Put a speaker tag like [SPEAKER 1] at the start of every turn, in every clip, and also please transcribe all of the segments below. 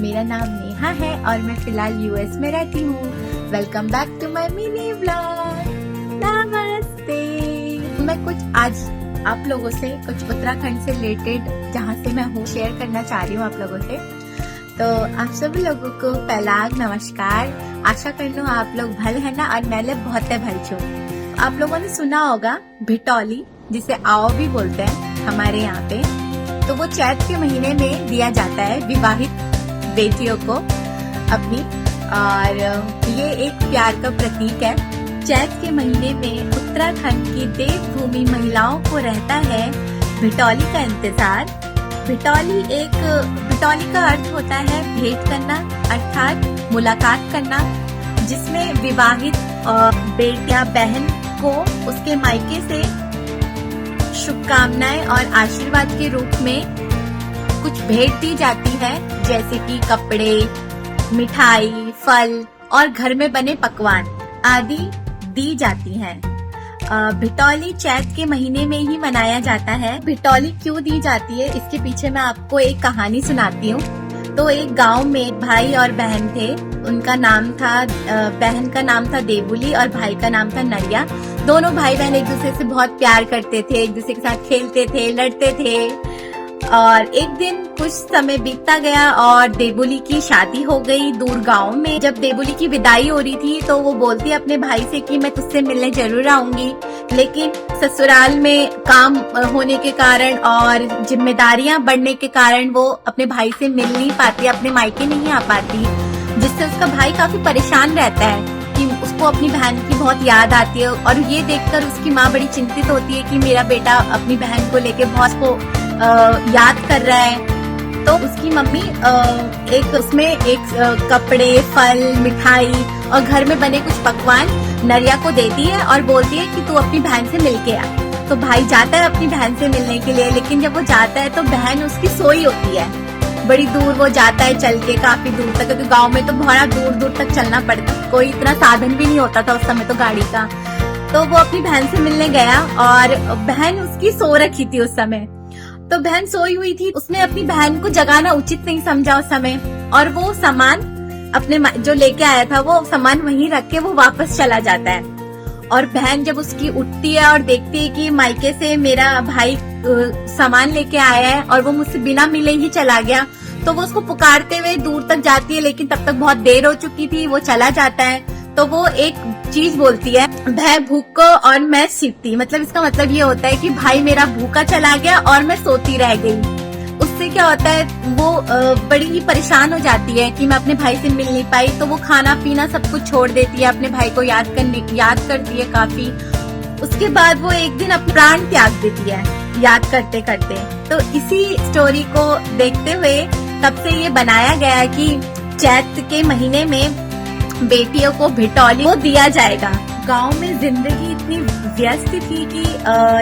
[SPEAKER 1] मेरा नाम नेहा है और मैं फिलहाल यूएस में रहती हूँ। Welcome back to my mini vlog. नमस्ते। मैं कुछ आज आप लोगों से कुछ उत्तराखंड से रिलेटेड जहाँ से मैं हूँ शेयर करना चाह रही हूँ आप लोगों से। तो आप सभी लोगों को पहला नमस्कार। आशा कर लूँ आप लोग भल है ना, और मैं बहुत भल छू। आप लोगों ने सुना होगा भिटौली, जिसे आओ भी बोलते हैं हमारे यहाँ पे। तो वो चैत के महीने में दिया जाता है विवाहित बेटियों को अपनी, और ये एक प्यार का प्रतीक है। चैत के महीने में उत्तराखंड की देवभूमि महिलाओं को रहता है भिटौली का इंतजार। भिटौली का अर्थ होता है भेंट करना, अर्थात मुलाकात करना, जिसमें विवाहित बेटिया बहन को उसके मायके से शुभकामनाएं और आशीर्वाद के रूप में कुछ भेंट दी जाती है, जैसे कि कपड़े, मिठाई, फल और घर में बने पकवान आदि दी जाती हैं। भिटौली चैत के महीने में ही मनाया जाता है। भिटौली क्यों दी जाती है, इसके पीछे मैं आपको एक कहानी सुनाती हूँ। तो एक गांव में भाई और बहन थे। उनका नाम था, बहन का नाम था देवुली और भाई का नाम था नरिया। दोनों भाई बहन एक दूसरे से बहुत प्यार करते थे, एक दूसरे के साथ खेलते थे, लड़ते थे। और एक दिन कुछ समय बीतता गया और देवुली की शादी हो गई दूर गांव में। जब देवुली की विदाई हो रही थी तो वो बोलती अपने भाई से कि मैं तुझसे मिलने जरूर आऊंगी, लेकिन ससुराल में काम होने के कारण और जिम्मेदारियां बढ़ने के कारण वो अपने भाई से मिल नहीं पाती, अपने मायके नहीं आ पाती, जिससे उसका भाई काफी परेशान रहता है कि उसको अपनी बहन की बहुत याद आती है। और ये देखकर उसकी माँ बड़ी चिंतित होती है कि मेरा बेटा अपनी बहन को लेके बहुत को याद कर रहा है। तो उसकी मम्मी कपड़े, फल, मिठाई और घर में बने कुछ पकवान नरिया को देती है और बोलती है कि तू अपनी बहन से मिल के आ। तो भाई जाता है अपनी बहन से मिलने के लिए, लेकिन जब वो जाता है तो बहन उसकी सोई होती है। बड़ी दूर वो जाता है चल के, काफी दूर तक, क्योंकि गांव में तो बहुत दूर दूर तक चलना पड़ता, कोई इतना साधन भी नहीं होता था उस समय तो गाड़ी का। तो वो अपनी बहन से मिलने गया और बहन उसकी सो रखी थी उस समय। तो बहन सोई हुई थी, उसने अपनी बहन को जगाना उचित नहीं समझा उस समय, और वो सामान अपने जो लेके आया था वो सामान वहीं रख के वो वापस चला जाता है। और बहन जब उसकी उठती है और देखती है कि मायके से मेरा भाई सामान लेके आया है और वो मुझसे बिना मिले ही चला गया, तो वो उसको पुकारते हुए दूर तक जाती है, लेकिन तब तक बहुत देर हो चुकी थी, वो चला जाता है। तो वो एक चीज बोलती है, भय भूखो और मैं सीखती। मतलब इसका मतलब ये होता है कि भाई मेरा भूखा चला गया और मैं सोती रह गई। उससे क्या होता है, वो बड़ी ही परेशान हो जाती है कि मैं अपने भाई से मिल नहीं पाई। तो वो खाना पीना सब कुछ छोड़ देती है, अपने भाई को याद करती है काफी। उसके बाद वो एक दिन अपने प्राण त्याग देती है याद करते करते। तो इसी स्टोरी को देखते हुए तब से ये बनाया गया कि चैत के महीने में बेटियों को भिटौली को दिया जाएगा। गांव में जिंदगी इतनी व्यस्त थी कि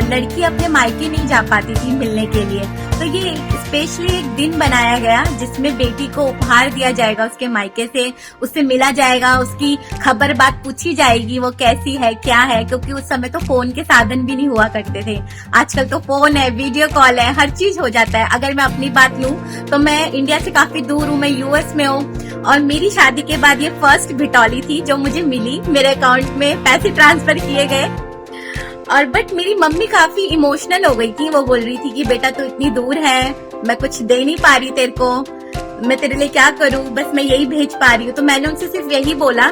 [SPEAKER 1] लड़की अपने मायके नहीं जा पाती थी मिलने के लिए। तो ये स्पेशली एक दिन बनाया गया जिसमें बेटी को उपहार दिया जाएगा उसके मायके से, उससे मिला जाएगा, उसकी खबर बात पूछी जाएगी, वो कैसी है क्या है, क्योंकि उस समय तो फोन के साधन भी नहीं हुआ करते थे। आजकल तो फोन है, वीडियो कॉल है, हर चीज हो जाता है। अगर मैं अपनी बात लूं तो मैं इंडिया से काफी दूर हूँ, मैं यूएस में हूँ, और मेरी शादी के बाद ये फर्स्ट भिटौली थी जो मुझे मिली। मेरे अकाउंट में पैसे ट्रांसफर किए गए, और बट मेरी मम्मी काफी इमोशनल हो गई थी। वो बोल रही थी कि बेटा तू इतनी दूर है, मैं कुछ दे नहीं पा रही तेरे को, मैं तेरे लिए क्या करूं, बस मैं यही भेज पा रही हूँ। तो मैंने उनसे सिर्फ यही बोला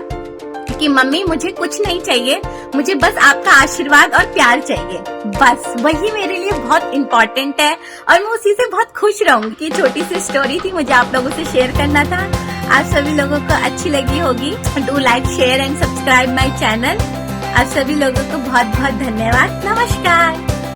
[SPEAKER 1] कि मम्मी मुझे कुछ नहीं चाहिए, मुझे बस आपका आशीर्वाद और प्यार चाहिए, बस वही मेरे लिए बहुत इम्पोर्टेंट है, और मैं उसी से बहुत खुश रहूंगी। छोटी सी स्टोरी थी, मुझे आप लोगों से शेयर करना था। आप सभी लोगों को अच्छी लगी होगी। Do like, share and subscribe my channel. आप सभी लोगों को बहुत बहुत धन्यवाद। नमस्कार।